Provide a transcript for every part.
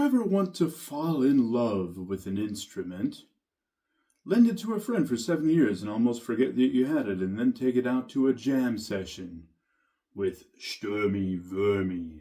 ever want to fall in love with an instrument, lend it to a friend for 7 years and almost forget that you had it, and then take it out to a jam session with Sturmy Vermy?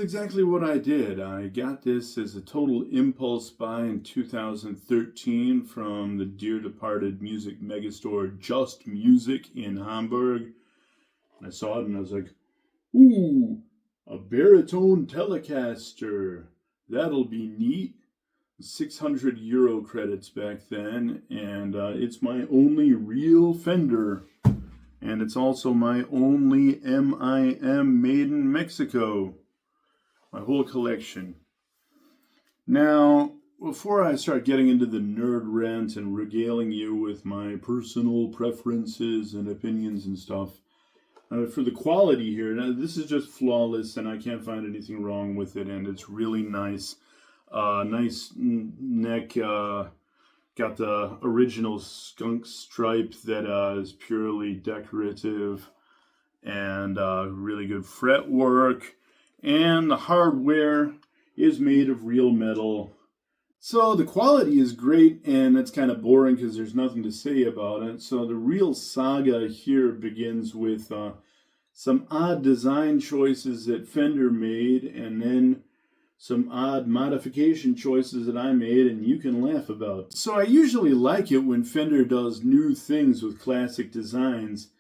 Exactly what I did. I got this as a total impulse buy in 2013 from the dear departed music megastore Just Music in Hamburg. I saw it and I was like, ooh, a Baritone Telecaster. That'll be neat. 600 euro credits back then, and it's my only real Fender. And it's also my only MIM made in Mexico. My whole collection. Now, before I start getting into the nerd rant and regaling you with my personal preferences and opinions and stuff, for the quality here, now this is just flawless and I can't find anything wrong with it, and it's really nice. Nice neck, got the original skunk stripe that is purely decorative, and really good fretwork. And the hardware is made of real metal. So the quality is great, and it's kind of boring because there's nothing to say about it. So the real saga here begins with some odd design choices that Fender made, and then some odd modification choices that I made, and you can laugh about. So I usually like it when Fender does new things with classic designs.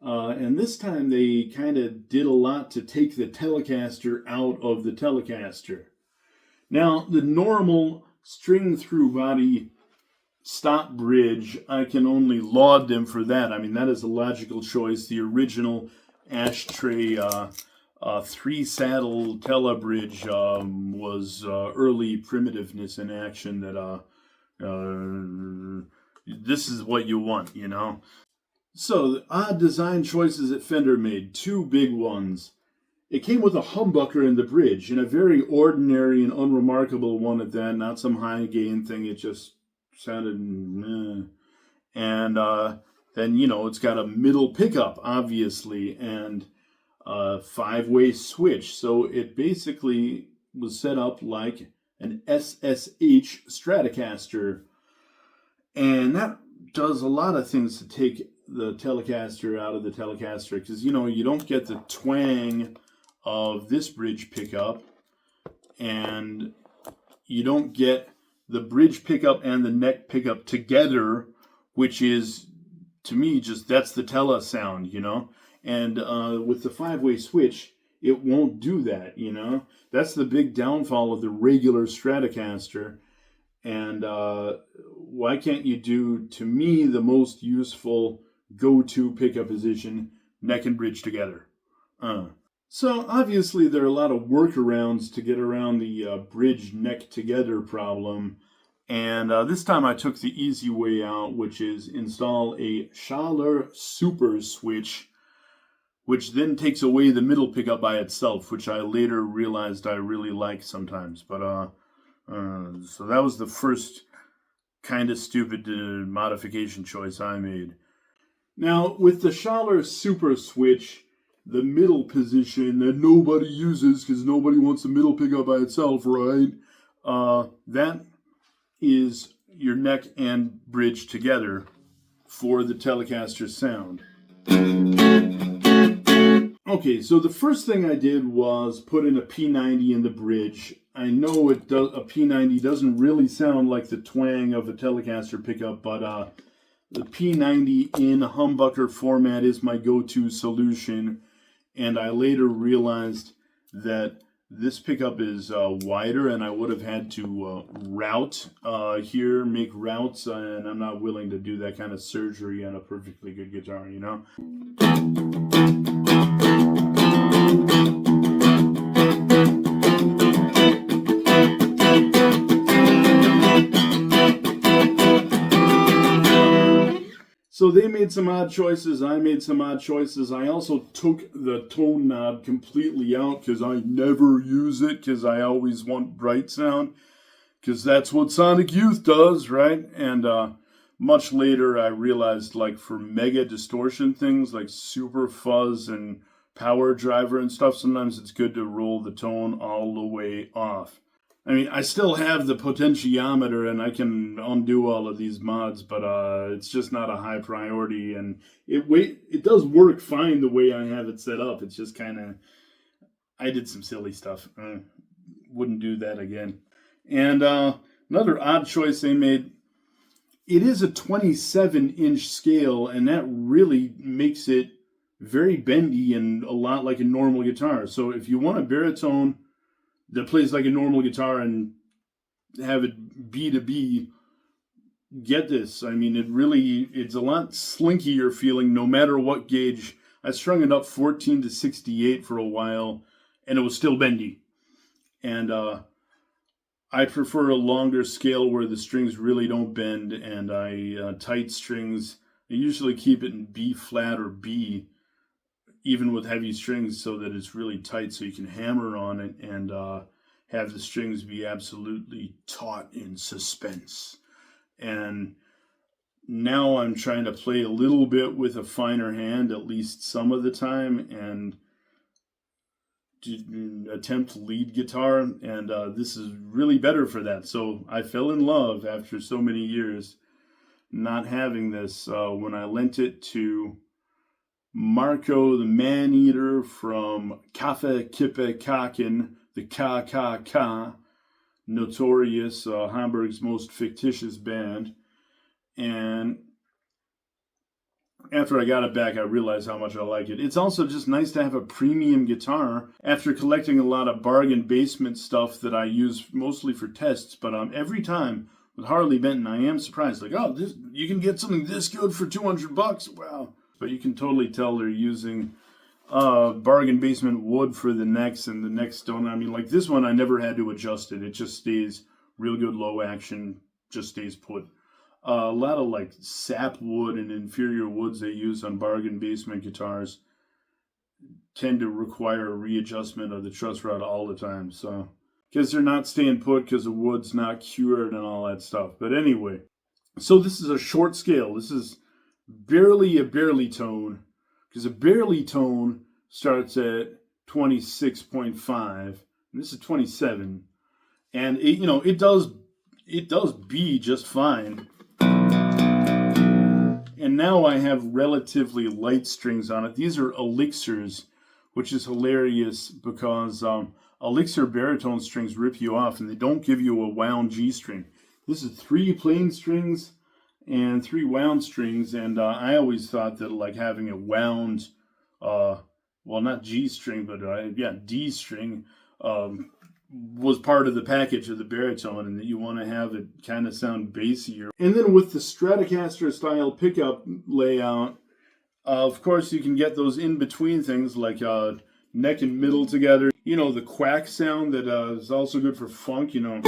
And this time they kind of did a lot to take the Telecaster out of the Telecaster. Now, the normal string-through body stop bridge, I can only laud them for that. I mean, that is a logical choice. The original ashtray 3-saddle Tele bridge was early primitiveness in action that this is what you want, you know? So, the odd design choices that Fender made, two big ones. It came with a humbucker in the bridge, and a very ordinary and unremarkable one at that, not some high gain thing, it just sounded meh. And then, you know, it's got a middle pickup, obviously, and a 5-way switch. So it basically was set up like an SSH Stratocaster. And that does a lot of things to take the Telecaster out of the Telecaster, because, you know, you don't get the twang of this bridge pickup, and you don't get the bridge pickup and the neck pickup together, which is, to me, just, that's the Tele sound, you know? And with the 5-way switch, it won't do that, you know? That's the big downfall of the regular Stratocaster. And why can't you do, to me, the most useful go-to pickup position, neck and bridge together? So obviously there are a lot of workarounds to get around the bridge neck together problem. And this time I took the easy way out, which is install a Schaller super switch, which then takes away the middle pickup by itself, which I later realized I really like sometimes. But so that was the first kind of stupid modification choice I made. Now, with the Schaller Super Switch, the middle position that nobody uses because nobody wants a middle pickup by itself, right? That is your neck and bridge together for the Telecaster sound. Okay, so the first thing I did was put in a P90 in the bridge. I know a P90 doesn't really sound like the twang of a Telecaster pickup, but the P90 in humbucker format is my go-to solution, and I later realized that This pickup is wider, and I would have had to route here, make routes, and I'm not willing to do that kind of surgery on a perfectly good guitar, you know? So they made some odd choices. I made some odd choices. I also took the tone knob completely out because I never use it because I always want bright sound because that's what Sonic Youth does, right? And much later I realized, like, for mega distortion things like super fuzz and power driver and stuff, sometimes it's good to roll the tone all the way off. I mean, I still have the potentiometer and I can undo all of these mods, but it's just not a high priority. And it does work fine the way I have it set up. It's just kind of, I did some silly stuff. Wouldn't do that again. And another odd choice they made, it is a 27-inch scale, and that really makes it very bendy and a lot like a normal guitar. So if you want a baritone that plays like a normal guitar and have it B to B, get this. I mean, it's a lot slinkier feeling no matter what gauge. I strung it up 14 to 68 for a while, and it was still bendy. And I prefer a longer scale where the strings really don't bend, and tight strings, I usually keep it in B flat or B, even with heavy strings, so that it's really tight so you can hammer on it and have the strings be absolutely taut in suspense. And now I'm trying to play a little bit with a finer hand, at least some of the time, and attempt lead guitar, and this is really better for that. So I fell in love after so many years not having this when I lent it to Marco the Man-Eater from Kaffee Kippe Kaken, the KKK, notorious Hamburg's most fictitious band. And after I got it back, I realized how much I like it. It's also just nice to have a premium guitar after collecting a lot of bargain basement stuff that I use mostly for tests. But every time with Harley Benton, I am surprised. Like, oh, you can get something this good for $200. Wow. But you can totally tell they're using bargain basement wood for the necks, and the necks don't. I mean, like this one, I never had to adjust it. It just stays real good low action, just stays put. A lot of like sap wood and inferior woods they use on bargain basement guitars tend to require a readjustment of the truss rod all the time. So, because they're not staying put because the wood's not cured and all that stuff. But anyway, so this is a short scale. This is barely a barely tone, because a barely tone starts at 26.5, and this is 27, and it does B just fine. And now I have relatively light strings on it. These are elixirs, which is hilarious because elixir baritone strings rip you off, and they don't give you a wound G string. This is 3 plain strings and 3 wound strings, and I always thought that like having a wound, well, not G string, but D string, was part of the package of the baritone, and that you want to have it kind of sound bassier. And then with the Stratocaster style pickup layout, of course you can get those in between things like neck and middle together. You know, the quack sound that is also good for funk, you know.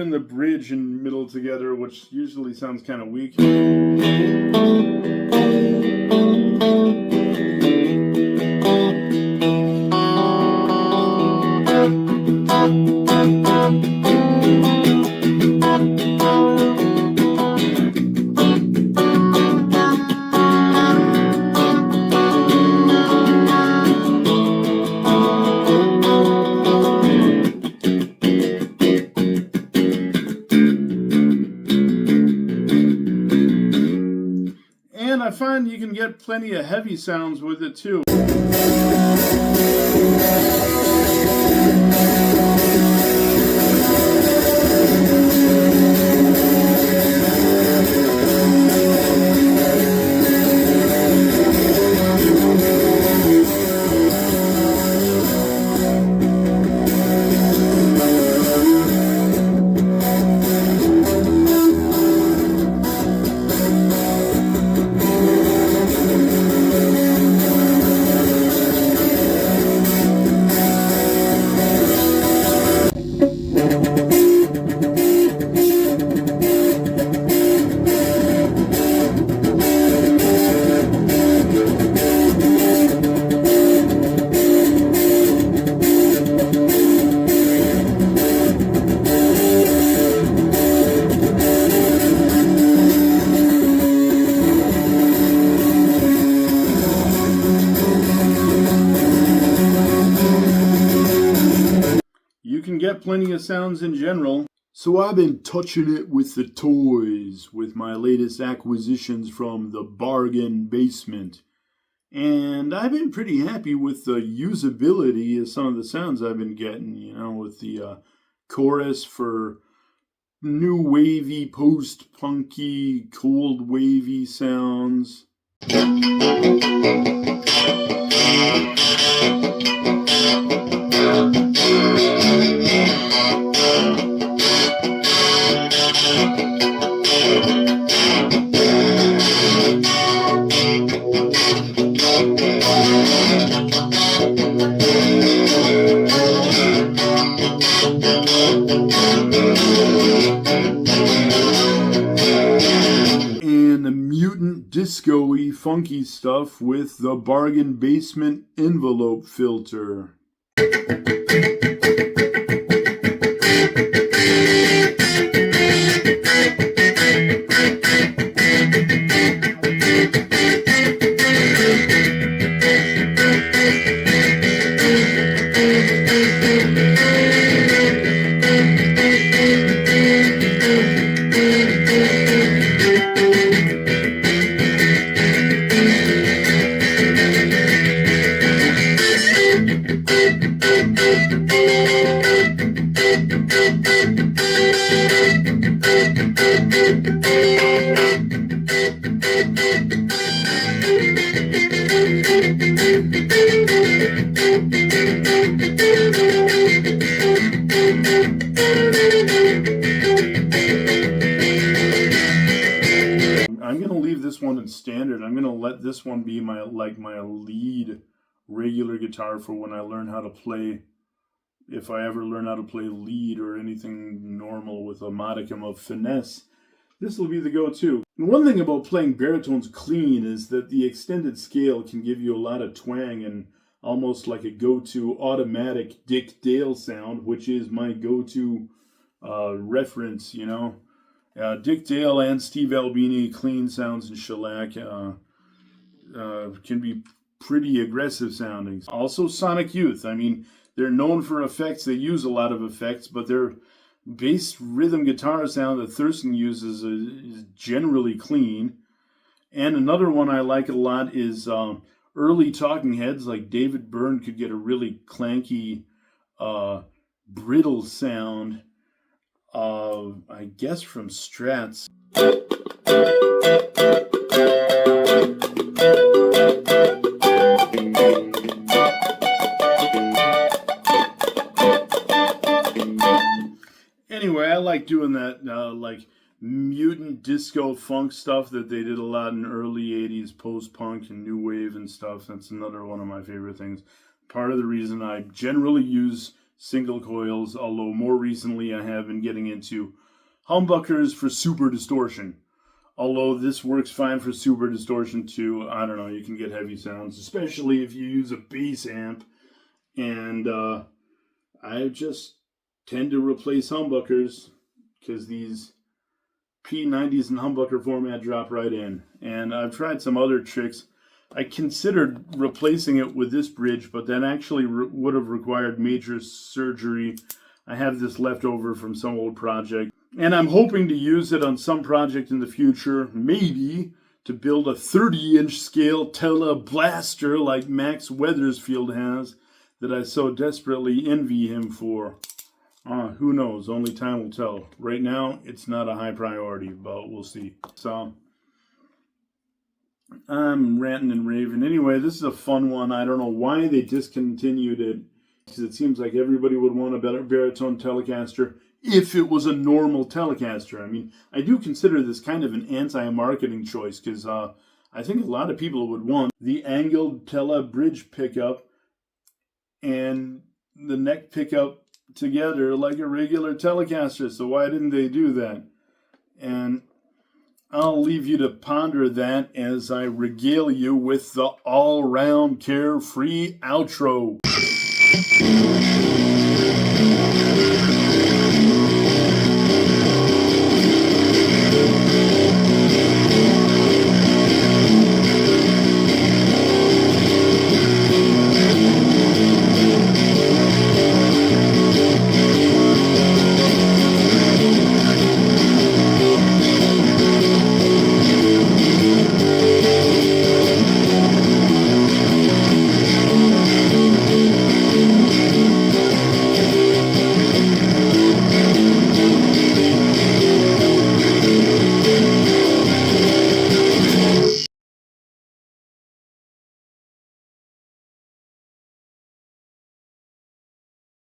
The bridge and middle together, which usually sounds kind of weak. I find you can get plenty of heavy sounds with it too. get plenty of sounds in general. So I've been touching it with the toys with my latest acquisitions from the bargain basement. And I've been pretty happy with the usability of some of the sounds I've been getting, with the chorus for new wavy, post-punky, cold wavy sounds. Disco-y, funky stuff with the bargain basement envelope filter. I'm going to leave this one in standard. I'm going to let this one be my lead regular guitar for when I learn how to play, if I ever learn how to play lead or anything normal with a modicum of finesse. This will be the go-to. And one thing about playing baritones clean is that the extended scale can give you a lot of twang and almost like a go-to automatic Dick Dale sound, which is my go-to reference, Dick Dale and Steve Albini clean sounds and shellac can be pretty aggressive sounding. Also Sonic Youth. I mean, they're known for effects. They use a lot of effects, but their bass rhythm guitar sound that Thurston uses is generally clean. And another one I like a lot is early Talking Heads, like David Byrne could get a really clanky, brittle sound, I guess from Strats. Anyway, I like doing that, like mutant disco funk stuff that they did a lot in early 80s post-punk and new wave and stuff. That's another one of my favorite things. Part of the reason I generally use single coils, although more recently I have been getting into humbuckers for super distortion. Although this works fine for super distortion too. I don't know, you can get heavy sounds, especially if you use a bass amp. And I just tend to replace humbuckers because these P90s in humbucker format drop right in. And I've tried some other tricks. I considered replacing it with this bridge, but that actually would have required major surgery. I have this left over from some old project, and I'm hoping to use it on some project in the future, maybe to build a 30-inch scale Tele Blaster like Max Weathersfield has, that I so desperately envy him for. Who knows? Only time will tell. Right now, it's not a high priority, but we'll see. So, I'm ranting and raving. Anyway, this is a fun one. I don't know why they discontinued it, because it seems like everybody would want a better baritone Telecaster if it was a normal Telecaster. I mean, I do consider this kind of an anti-marketing choice, because I think a lot of people would want the angled Tele bridge pickup and the neck pickup together like a regular Telecaster. So why didn't they do that? And I'll leave you to ponder that as I regale you with the all-round carefree outro.